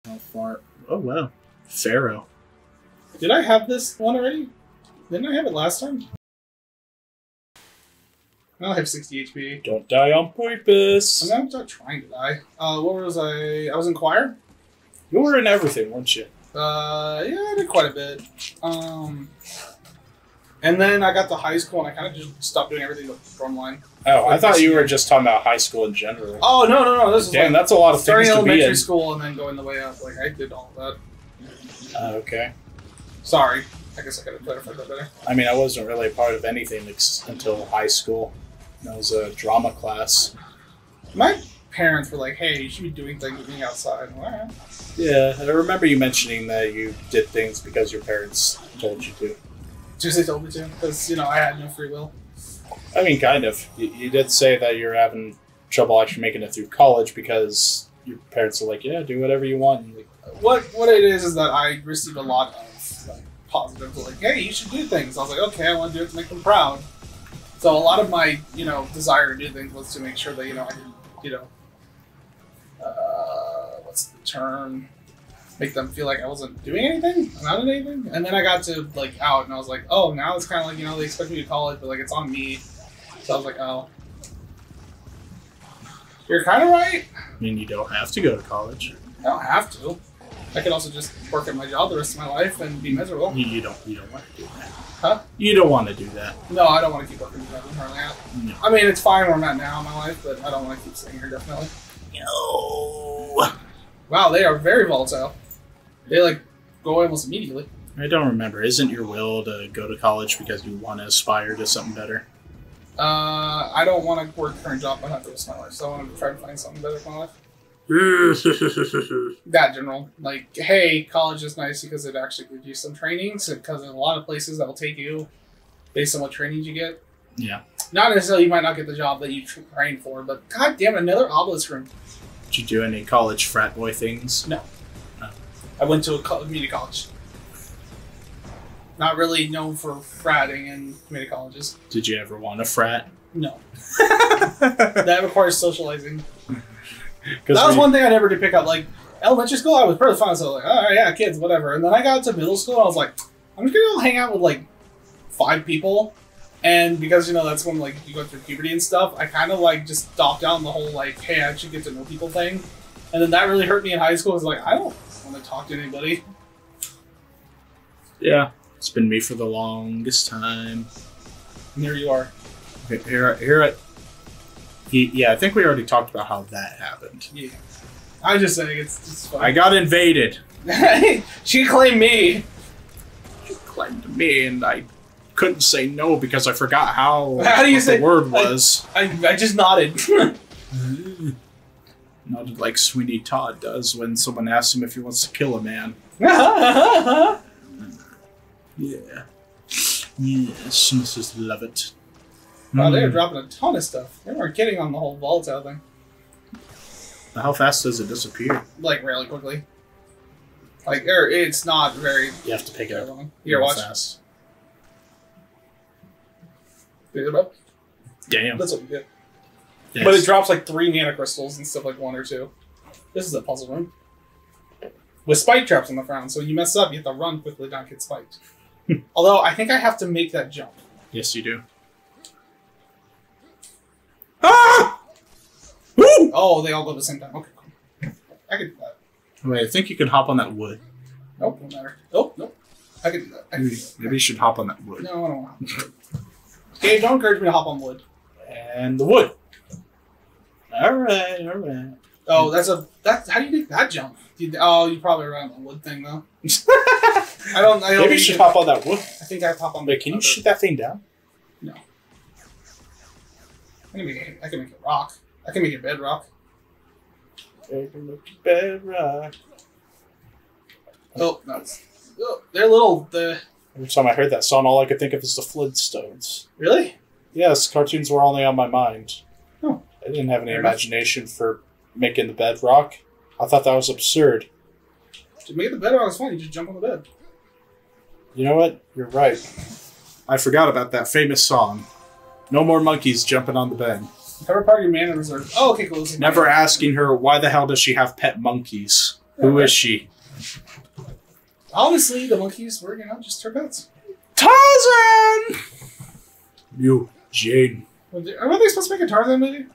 How far? Oh, wow. Pharaoh. Did I have this one already? Didn't I have it last time? I don't have 60 HP. Don't die on purpose. I'm not trying to die. What was I? I was in choir? You were in everything, weren't you? Yeah, I did quite a bit. And then I got to high school and I kind of just stopped doing everything but drumline. Oh, I thought you were just talking about high school in general. Oh, no. This is damn, like that's a lot of starting things to be elementary in. school and then going the way up. Like, I did all of that. Okay. Sorry. I guess I could have clarified that better. I mean, I wasn't really a part of anything until high school. That was a drama class. My parents were like, hey, you should be doing things with me outside. I'm like, all right. Yeah, I remember you mentioning that you did things because your parents told you to. Just they told me to, because, you know, I had no free will. I mean, kind of. You did say that you're having trouble actually making it through college because your parents are like, yeah, do whatever you want. And like, What it is that I received a lot of like, positive, like, hey, you should do things. I was like, okay, I want to do it to make them proud. So a lot of my, you know, desire to do things was to make sure that, you know, I didn't, you know, what's the term? Make them feel like I wasn't doing anything, not doing anything. And then I got to, like, out, and I was like, oh, now it's kind of like, you know, they expect me to call it, but, like, it's on me. So I was like, oh. You're kind of right. I mean, you don't have to go to college. I don't have to. I could also just work at my job the rest of my life and be miserable. You don't want to do that. Huh? You don't want to do that. No, I don't want to keep working at that. No. I mean, it's fine where I'm at now in my life, but I don't want to keep staying here, definitely. No. Wow, they are very volatile. They, like, go almost immediately. I don't remember. Isn't your will to go to college because you want to aspire to something better? I don't want to work the current job I have the rest of my life, so I want to try to find something better for my life. That general. Like, hey, college is nice because it actually gives you some trainings, because there's a lot of places that will take you based on what trainings you get. Yeah. Not necessarily you might not get the job that you trained for, but god damn it, another obelisk room. Did you do any college frat boy things? No. I went to a community college. Not really known for fratting in community colleges. Did you ever want a frat? No. That requires socializing. That was one thing I never did pick up. Like, elementary school, I was pretty fun, so I was like, oh yeah, kids, whatever. And then I got to middle school, and I was like, I'm just gonna go hang out with, like, 5 people. And because, you know, that's when, like, you go through puberty and stuff, I kind of, like, just stopped down the whole, like, hey, I should get to know people thing. And then that really hurt me in high school, because, like, I don't want to talk to anybody. Yeah. It's been me for the longest time. And here you are. Yeah, I think we already talked about how that happened. Yeah. I'm just saying, it's fun. I got invaded. She claimed me. She claimed me, and I couldn't say no because I forgot how do you say the word was. I just nodded. Nodded like Sweeney Todd does when someone asks him if he wants to kill a man. Yeah. Yes, Mrs. Lovett. Wow, they were dropping a ton of stuff. They weren't kidding on the whole volatile thing. How fast does it disappear? Like, really quickly. Like, it's not very... You have to pick it up. Long. Here, watch. Fast. Pick it up. Damn. That's what we get. Yes. But it drops like 3 mana crystals instead of like 1 or 2. This is a puzzle room. With spike traps on the front, so when you mess up, you have to run quickly, not get spiked. Although, I think I have to make that jump. Yes, you do. Ah! Woo! Oh, they all go at the same time. Okay, cool. I can do that. Wait, I think you can hop on that wood. Nope, no matter. Nope. I can do that. Maybe you should hop on that wood. No, I don't want to hop on wood. Okay, don't encourage me to hop on wood. And the wood. Alright. Oh, that's how do you make that jump? You probably ran on the wood thing though. I don't Maybe you should hop on that wood. I think I pop on. Wait, can you shoot that thing down? No. I can make it rock. I can make it bedrock. I can make it bedrock. Oh, no. They're little. Every time I heard that song, all I could think of is the Flintstones. Really? Yes, cartoons were only on my mind. Oh. I didn't have any imagination for making the bedrock. I thought that was absurd. To make the bedrock is fun. You just jump on the bed. You know what? You're right. I forgot about that famous song. No more monkeys jumping on the bed. Cover party man in reserve. Oh, okay, cool. Never asking her why the hell does she have pet monkeys. Who is she? Honestly, the monkeys were, just her pets. Tarzan! You, Jane. Are they supposed to make a Tarzan movie?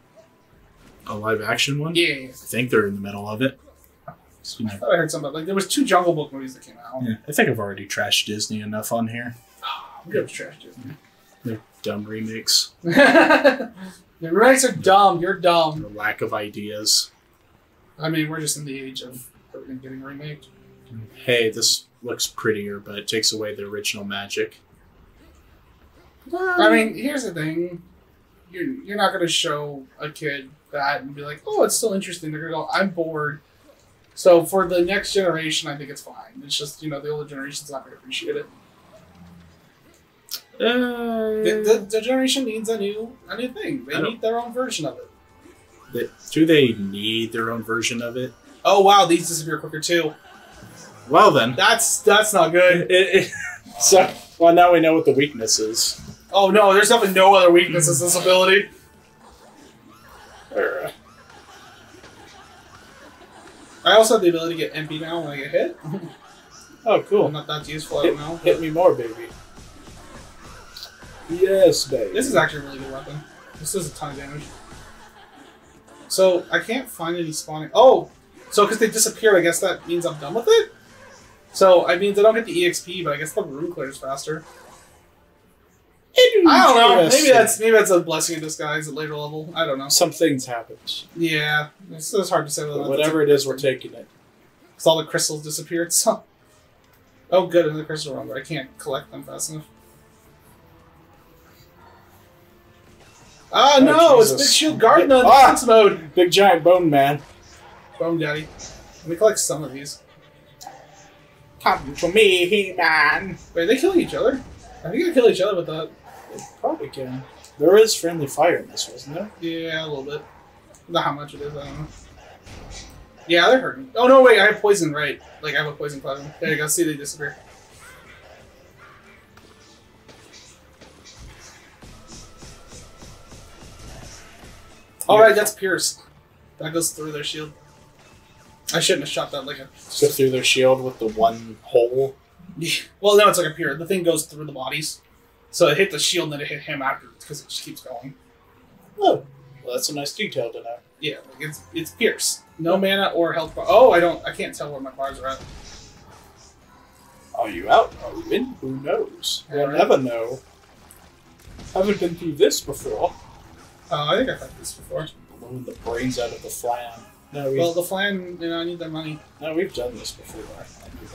A live action one? Yeah. I think they're in the middle of it. I thought I heard something about, there was 2 Jungle Book movies that came out. Yeah, I think I've already trashed Disney enough on here. I'm good to trash Disney. They're dumb remakes. The remakes are dumb. You're dumb. The lack of ideas. I mean, we're just in the age of everything getting remade. Hey, this looks prettier, but it takes away the original magic. I mean, here's the thing. You're not going to show a kid that and be like, oh, it's still interesting. They're going to go, I'm bored. So for the next generation, I think it's fine. It's just, the older generation's not going to appreciate it. The generation needs a new thing. They need their own version of it. Do they need their own version of it? Oh, wow, these disappear quicker, too. Well, then. That's not good. Well, now we know what the weakness is. Oh, no, there's definitely no other weaknesses in this ability. I also have the ability to get MP now when I get hit. Oh, cool. Not that useful, I don't know. Hit me more, baby. Yes, baby. This is actually a really good weapon. This does a ton of damage. So, I can't find any spawning. Oh! So, because they disappear, I guess that means I'm done with it? So, I mean, I don't get the EXP, but I guess the room clears faster. I don't know. Maybe that's a blessing in disguise at later level. I don't know. Some things happen. Yeah. It's hard to say. Whatever it is, we're taking it. Because all the crystals disappeared, so... Oh, good, another crystal run, but I can't collect them fast enough. Ah, no! Jesus. It's Big Shield Gardener in defense mode! Big giant bone man. Bone Daddy. Let me collect some of these. Come to me, He-Man. Wait, are they killing each other? I think they kill each other with that. They probably can. There is friendly fire in this, wasn't there? Yeah, a little bit. Not how much it is, I don't know. Yeah, they're hurting. Oh, no, wait, I have poison, right. Like, I have a poison plasma. There you go, see, they disappear. Alright, that's Pierce. That goes through their shield. I shouldn't have shot that like a... Go through their shield with the one hole. Well, no, it's like a Pierce. The thing goes through the bodies. So it hit the shield and then it hit him after because it just keeps going. Oh, well, that's a nice detail to know. Yeah, like it's Pierce. No mana or health bar. Oh, I can't tell where my bars are at. Are you out? Are you in? Who knows? We'll Right. never know. Haven't been through this before. I think I've had this before. Blowing the brains out of the flan. No, Well, the flan, I need their money. No, we've done this before. I do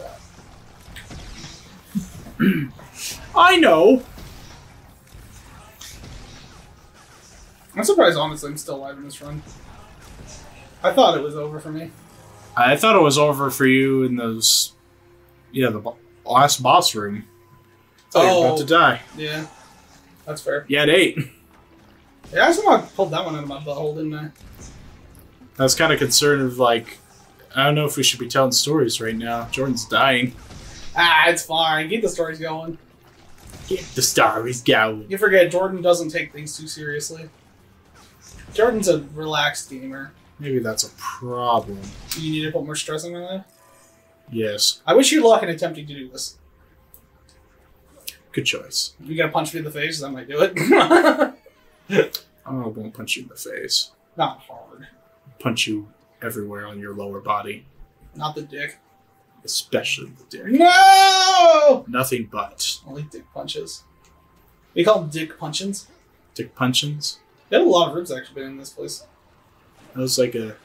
that. I know. I'm surprised, honestly, I'm still alive in this run. I thought it was over for me. I thought it was over for you in those... Yeah, the last boss room. I thought you were about to die. Yeah, that's fair. You had 8. Yeah, I somehow pulled that one out of my butthole, didn't I? I was kind of concerned of, like... I don't know if we should be telling stories right now. Jordan's dying. Ah, it's fine. Keep the stories going. Keep the stories going. You forget, Jordan doesn't take things too seriously. Jordan's a relaxed gamer. Maybe that's a problem. You need to put more stress in my life? Yes. I wish you luck in attempting to do this. Good choice. You gotta punch me in the face, I might do it. I won't punch you in the face. Not hard. Punch you everywhere on your lower body. Not the dick. Especially the dick. No! Nothing but. Only dick punches. We call them dick punchins. Dick punchins? They had a lot of ribs actually been in this place. That was like a...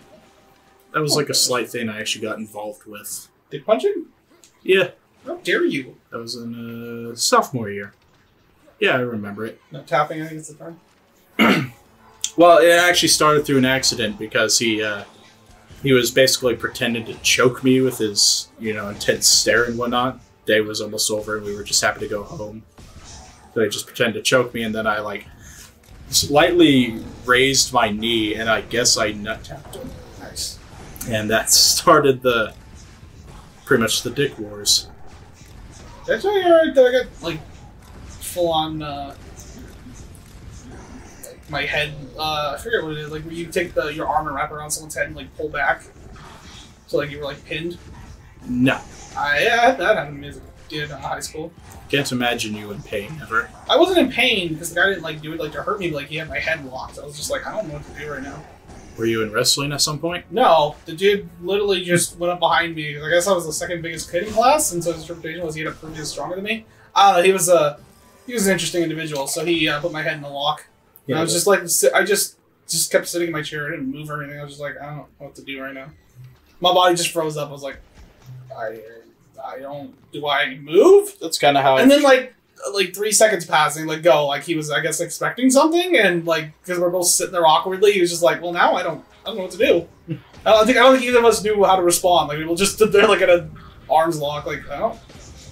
That was like a slight thing I actually got involved with. Dick punching? Yeah. How dare you? That was in sophomore year. Yeah, I remember it. No tapping, I think it's the term. Well, it actually started through an accident because he was basically pretending to choke me with his, intense stare and whatnot. Day was almost over and we were just happy to go home. So he just pretended to choke me and then I, slightly raised my knee and I guess I nut-tapped him. Nice. And that started pretty much the dick wars. That's why I got, full-on, my head, I forget what it is, where you take your arm and wrap it around someone's head and, pull back. So like you were like pinned. No. Yeah, that happened to me as a kid in high school. Can't imagine you in pain ever. I wasn't in pain because the guy didn't like do it like to hurt me. But, like he had my head locked. I was just like, I don't know what to do right now. Were you in wrestling at some point? No, the dude literally just went up behind me. I guess I was the second biggest kid in class, and so his reputation was he had to prove he was stronger than me. He was an interesting individual. So he put my head in the lock. Yeah, and I was just like, I just kept sitting in my chair. I didn't move or anything. I was just like, I don't know what to do right now. My body just froze up. I was like, I don't. Do I move? That's kind of how. And then like 3 seconds passing, like go, like he was, I guess, expecting something, and like because we're both sitting there awkwardly, he was just like, well, now I don't know what to do. I don't think either of us knew how to respond. Like we just stood there like at an arm's lock, like, oh,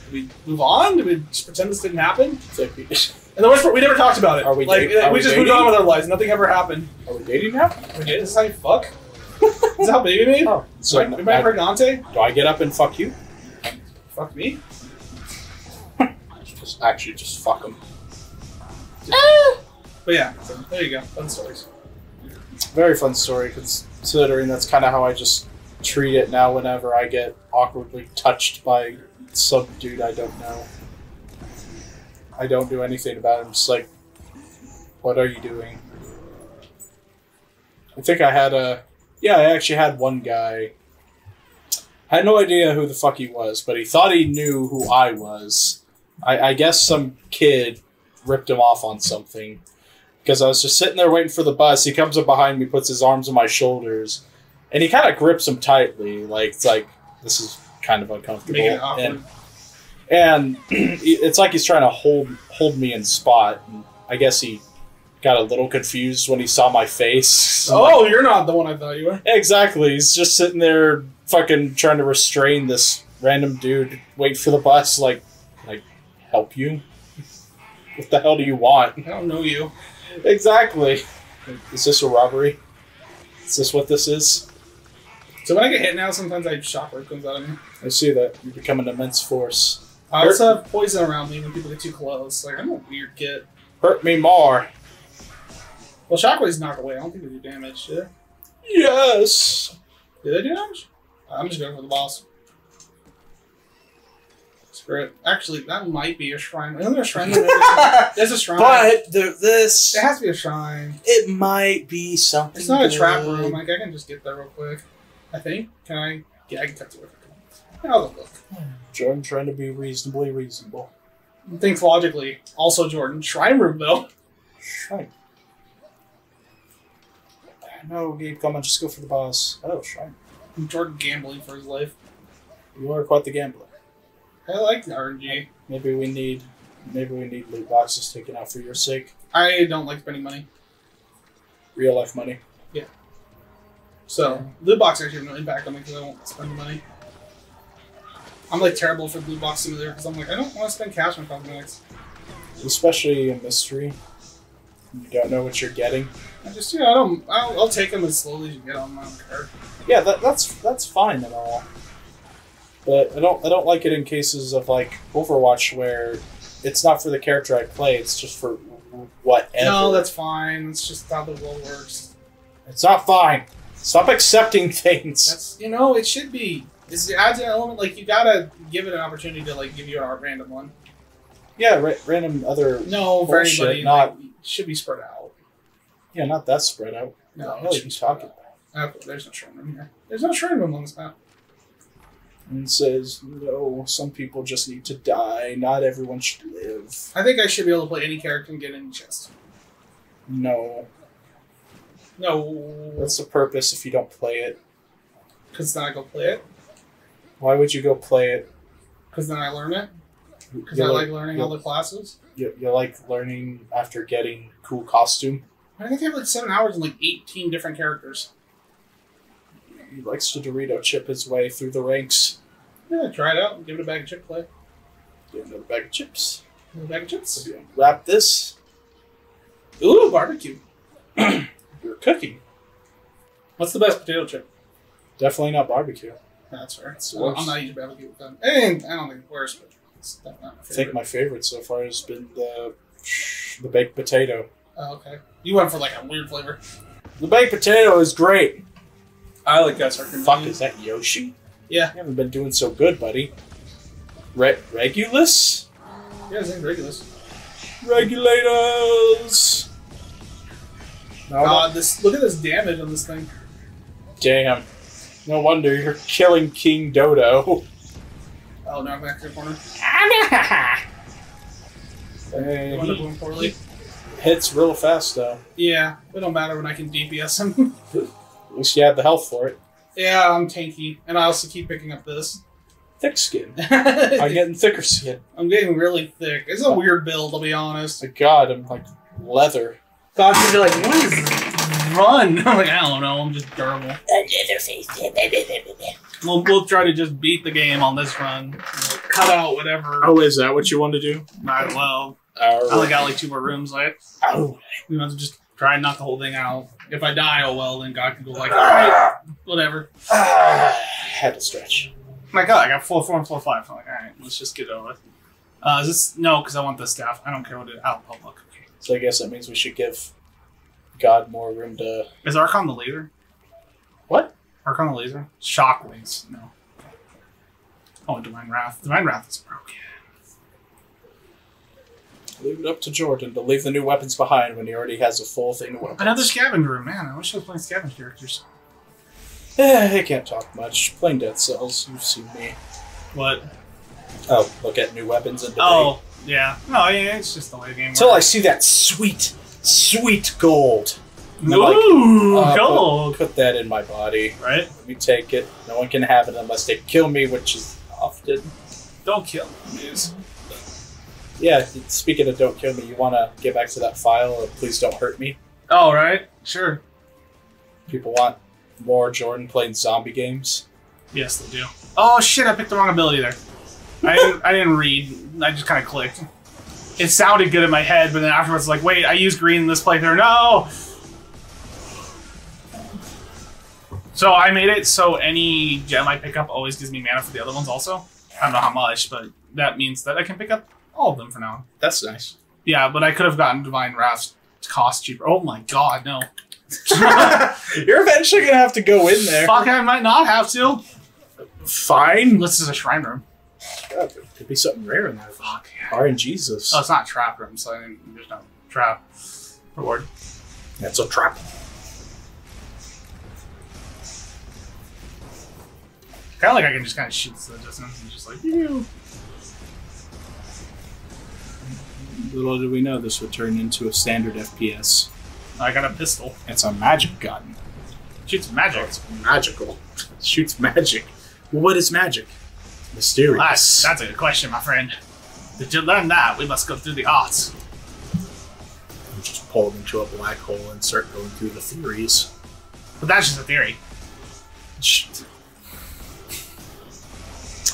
did we move on? Did we just pretend this didn't happen? It's like and the worst part, we never talked about it. Are we? Like we just moved on with our lives. Nothing ever happened. Are we dating now? This is how you fuck. This is how baby made. Oh, so am I pregnante? Do I get up and fuck you? Fuck me. Just fuck them. But yeah, so there you go. Fun stories. Very fun story, considering that's kind of how I just treat it now whenever I get awkwardly touched by some dude I don't know. I don't do anything about it. I'm just like, what are you doing? I think I had I actually had one guy. I had no idea who the fuck he was, but he thought he knew who I was. I guess some kid ripped him off on something. Because I was just sitting there waiting for the bus. He comes up behind me, puts his arms on my shoulders, and he kind of grips him tightly. Like, it's like, this is kind of uncomfortable. Make it awkward. And it's like he's trying to hold me in spot. And I guess he got a little confused when he saw my face. Oh, like, you're not the one I thought you were. Exactly. He's just sitting there fucking trying to restrain this random dude, wait for the bus, like help you? What the hell do you want? I don't know you. Exactly. Is this a robbery? Is this what this is? So when I get hit now, sometimes shockwave comes out of me. I see that. You become an immense force. I also have poison around me when people get too close. Like, I'm a weird kid. Hurt me more. Well, shockwaves knock away. I don't think they do damage, do they? Yes. Do they do damage? I'm just going for the boss. Screw it. Actually, that might be a shrine. Isn't there a shrine? There's a shrine. But this... It has to be a shrine. It might be something. It's not a trap room. Like, I can just get there real quick. I think. Can I? Yeah, I can cut to it. I'll look. Jordan trying to be reasonably reasonable. Think logically. Also, Jordan. Shrine room, though. Shrine. No, Gabe, come on, just go for the boss. Oh, shrine. Jordan gambling for his life. You are quite the gambler. I like the RNG. Maybe we need loot boxes taken out for your sake. I don't like spending money. Real life money. Yeah. So, loot boxes actually have no impact on me because I won't spend the money. I'm like terrible for loot box simulator because I'm like, I don't want to spend cash on cosmetics. Especially in mystery. You don't know what you're getting. I'll take them as slowly as you get on. I don't care. Yeah, that's fine and all. But I don't like it in cases of like Overwatch where it's not for the character I play, it's just for whatever. No, that's fine. It's just how the world works. It's not fine. Stop accepting things. That's it should be. It adds an element like you gotta give it an opportunity to like give you a random one. Yeah, random other. No, for anybody, not like, it should be spread out. Yeah, not that spread out. No, what the hell are you talking about? Okay, there's no shrine room here. There's no shrine room on this map. And says, no, some people just need to die. Not everyone should live. I think I should be able to play any character and get any chest. No. No. What's the purpose if you don't play it? Because then I go play it. Why would you go play it? Because then I learn it. Because I like learning all the classes. You like learning after getting cool costume? I think I have like 7 hours and like 18 different characters. He likes to Dorito chip his way through the ranks. Yeah, try it out and give it a bag of chip play. Get another bag of chips. Another bag of chips. Wrap this. Ooh, barbecue. You're cooking. What's the best potato chip? Definitely not barbecue. That's fair. It's the worst. I'm not eating barbecue with them. And I don't think it's worse, but it's definitely not my favorite. I think my favorite so far has been the baked potato. Oh, okay. You went for like a weird flavor. The baked potato is great. I like that circuit. Fuck, is that Yoshi? Yeah. You haven't been doing so good, buddy. Regulus? Yeah, his name's Regulus. Regulators! God, look at this damage on this thing. Damn. No wonder you're killing King Dodo. Oh, now I'm back to the corner. Hey, Going poorly. hits real fast, though. Yeah, it don't matter when I can DPS him. At least you had the health for it. Yeah, I'm tanky. And I also keep picking up this. Thick skin. I'm getting thicker skin. I'm getting really thick. It's a weird build, I'll be honest. My God, I'm like leather. God, you'd be like, what is this? Run! I'm like, I don't know, I'm just durable. We'll try to just beat the game on this run. Cut out whatever. Oh, is that what you want to do? Might as well. I Oh. only got like 2 more rooms left. Oh. We might as well just try and knock the whole thing out. If I die, oh well, then God can go like, alright, whatever. Had to stretch. My God, I got 4, 4, and 4, 5. I'm like, alright, let's just get over it. Is this? No, because I want the staff. I don't care what it out. Oh, look. Okay. So I guess that means we should give God more room to... Is Archon the laser? What? Archon the laser? Shockwaves. No. Oh, Divine Wrath. Divine Wrath is broken. Leave it up to Jordan to leave the new weapons behind when he already has a full thing of weapons. Another scavenger room. Man, I wish I was playing scavenge characters. I can't talk much. Playing Dead Cells, you've seen me. What? Oh, look at new weapons and debate. Oh, yeah. No, yeah, it's just the way the game works. Until I see that sweet, sweet gold. And I'm Ooh, like, gold! put that in my body. Right? Let me take it. No one can have it unless they kill me, which is often. Don't kill me, please. Yeah, speaking of don't kill me, you want to get back to that file of Please Don't Hurt Me? Oh, right? Sure. People want more Jordan playing zombie games. Yes, they do. Oh, shit, I picked the wrong ability there. I didn't read. I just kind of clicked. It sounded good in my head, but then afterwards, like, wait, I used green in this playthrough. No! So I made it so any gem I pick up always gives me mana for the other ones also. I don't know how much, but that means that I can pick up all of them for now. That's nice. Yeah, but I could have gotten Divine Wrath cost cheaper. Oh my God, no. You're eventually going to have to go in there. Fuck, I might not have to. Fine. This is a shrine room. God, there could be something rare in there. Fuck. RNGesus. Oh, it's not a trap room, so there's no trap reward. That's a trap. Kind of like I can just kind of shoot to the distance and just like, ew. Little did we know this would turn into a standard FPS. I got a pistol. It's a magic gun. Shoots magic. It's magical. It shoots magic. Well, what is magic? Mysterious. That's a good question, my friend. To learn that, we must go through the arts. You just pull them into a black hole and start going through the theories. But that's just a theory.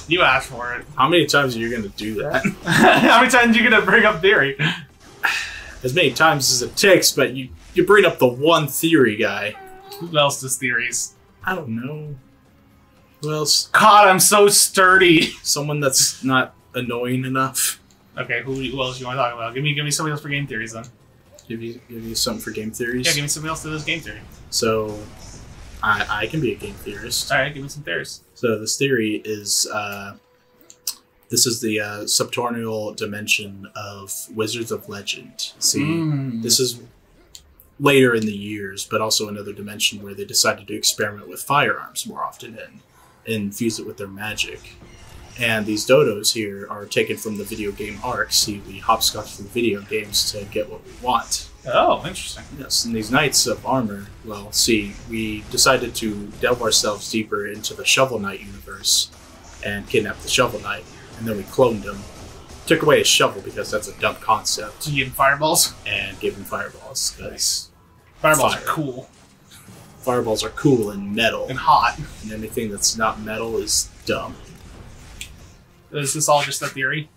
You asked for it. How many times are you going to do that? How many times are you going to bring up theory? As many times as it takes, but you bring up the one theory guy. Who else does theories? I don't know. Who else? God, I'm so sturdy. Someone that's not annoying enough. Okay, who else do you want to talk about? Give me somebody else for game theories then. Give you something for game theories? Yeah, give me somebody else that does game theory. So, I can be a game theorist. Alright, give me some theories. So this theory is, this is the subterranean dimension of Wizards of Legend. See, this is later in the years, but also another dimension where they decided to experiment with firearms more often and infuse it with their magic. And these dodos here are taken from the video game Ark. See, we hopscotch through video games to get what we want. Oh, interesting. Yes, and these Knights of Armor, well, see, we decided to delve ourselves deeper into the Shovel Knight universe and kidnap the Shovel Knight, and then we cloned him. Took away his shovel because that's a dumb concept. So you give him fireballs? And gave him fireballs, because Fireballs are cool. Fireballs are cool and metal. And hot. And anything that's not metal is dumb. Is this all just a theory?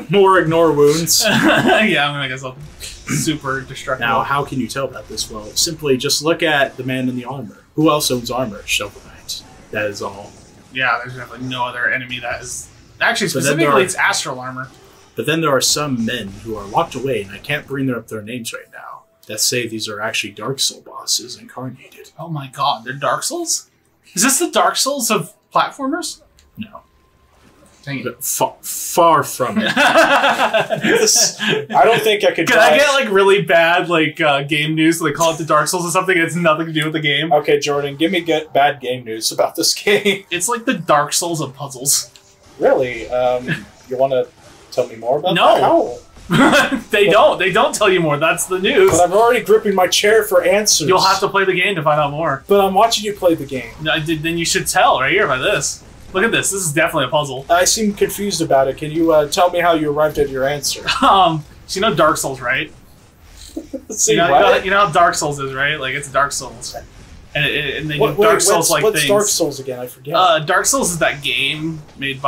More ignore wounds. Yeah, I guess I'll super destructive. Now, how can you tell about this? Well, simply just look at the man in the armor. Who else owns armor? Shovel Knight. That is all. Yeah, there's definitely no other enemy that is... Actually, specifically, it's astral armor. But then there are some men who are locked away, and I can't bring up their names right now. that say these are actually Dark Soul bosses incarnated. Oh my god, they're Dark Souls? Is this the Dark Souls of platformers? No. Dang it. Far from it. I don't think I could. Can I get like really bad game news? So they call it the Dark Souls or something. It's nothing to do with the game. Okay, Jordan, give me bad game news about this game. It's like the Dark Souls of puzzles. Really? You want to tell me more about that? No. They don't tell you more. That's the news. But I'm already gripping my chair for answers. You'll have to play the game to find out more. But I'm watching you play the game. Then you should tell right here by this. Look at this. This is definitely a puzzle. I seem confused about it. Can you tell me how you arrived at your answer? So you know Dark Souls, right? See, you know how Dark Souls is, right? Like, it's Dark Souls. And they do Dark Souls-like things. What's Dark Souls again? I forget. Dark Souls is that game made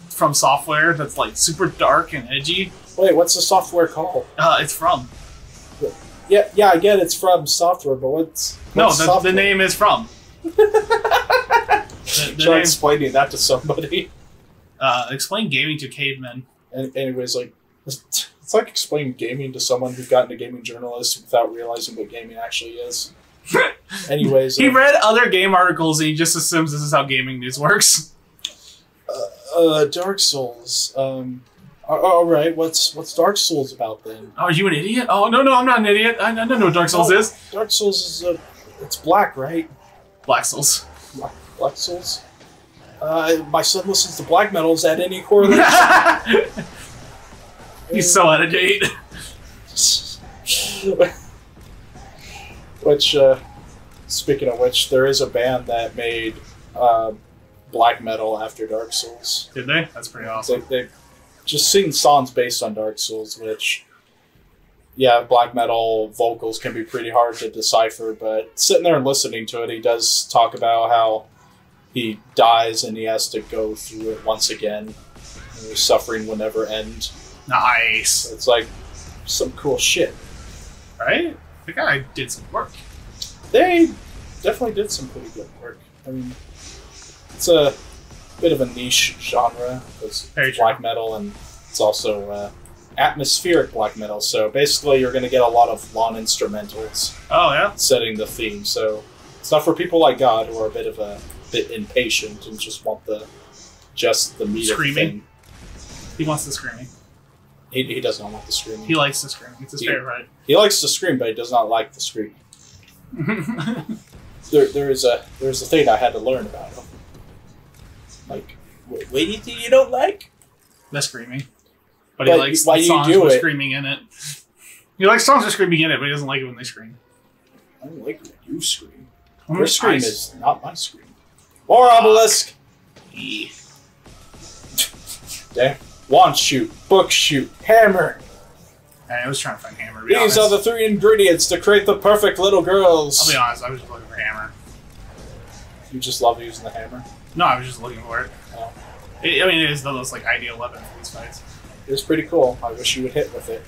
From Software that's, like, super dark and edgy. Wait, what's the software called? It's From. Yeah, I get it's From Software, but what's the name is From. Try explaining that to somebody. Explain gaming to cavemen. Anyways, like, it's like explaining gaming to someone who got into gaming journalism without realizing what gaming actually is. Anyways, he read other game articles and he just assumes this is how gaming news works. Dark Souls. All right, what's Dark Souls about then? Oh, are you an idiot? Oh no, I'm not an idiot. I don't know what Dark Souls is. Dark Souls is it's black, right? Black Souls. Black Souls. My son listens to black metals at any correlation. He's so out of date. Which, speaking of which, there is a band that made black metal after Dark Souls. Did they? That's pretty awesome. They just sing songs based on Dark Souls, which, yeah, black metal vocals can be pretty hard to decipher, but sitting there and listening to it, he does talk about how he dies and he has to go through it once again. And his suffering will never end. Nice. It's like some cool shit. Right? The guy did some work. They definitely did some pretty good work. I mean, it's a bit of a niche genre. It's black metal, and it's also atmospheric black metal. So basically, you're going to get a lot of lawn instrumentals. Oh yeah, setting the theme. So it's not for people like God who are a bit impatient and just want the meat of the thing. He wants the screaming. He does not want the screaming. He likes the screaming. It's his favorite. He likes to scream, but he does not like the screaming. There's a thing I had to learn about him. Like, what do you think you don't like? The screaming. But he likes songs with screaming in it. He likes songs with screaming in it, but he doesn't like it when they scream. I don't like when you scream. Your scream is not my scream. More obelisk! Yeah. Damn. Wand shoot, book shoot, hammer. I was trying to find hammer. These are the 3 ingredients to create the perfect little girls. I'll be honest, I was just looking for hammer. You just love using the hammer? No, I was just looking for it. Oh. I mean, it is the most ideal weapon for these fights. It was pretty cool. I wish you would hit with it.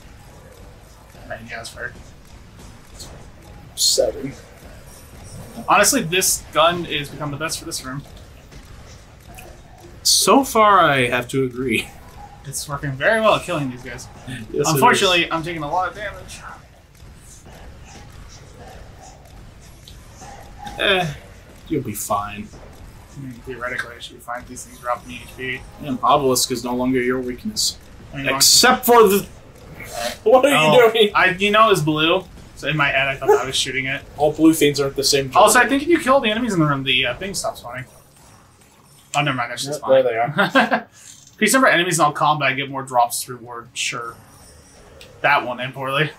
I mean, yeah, it's fair. 7. Honestly, this gun is become the best for this room. So far, I have to agree. It's working very well at killing these guys. Yes, unfortunately, I'm taking a lot of damage. You'll be fine. I mean, theoretically, I should be fine if these things drop me HP. Yeah, obelisk is no longer your weakness. Except for the... What are you doing? You know it was blue, so in my head I thought I was shooting it. All blue things aren't the same. Also, I think if you kill the enemies in the room, the thing stops spawning. Oh, never mind, that's just fine. There they are. Increase number of enemies in all combat, get more drops to reward, sure. That one, and poorly.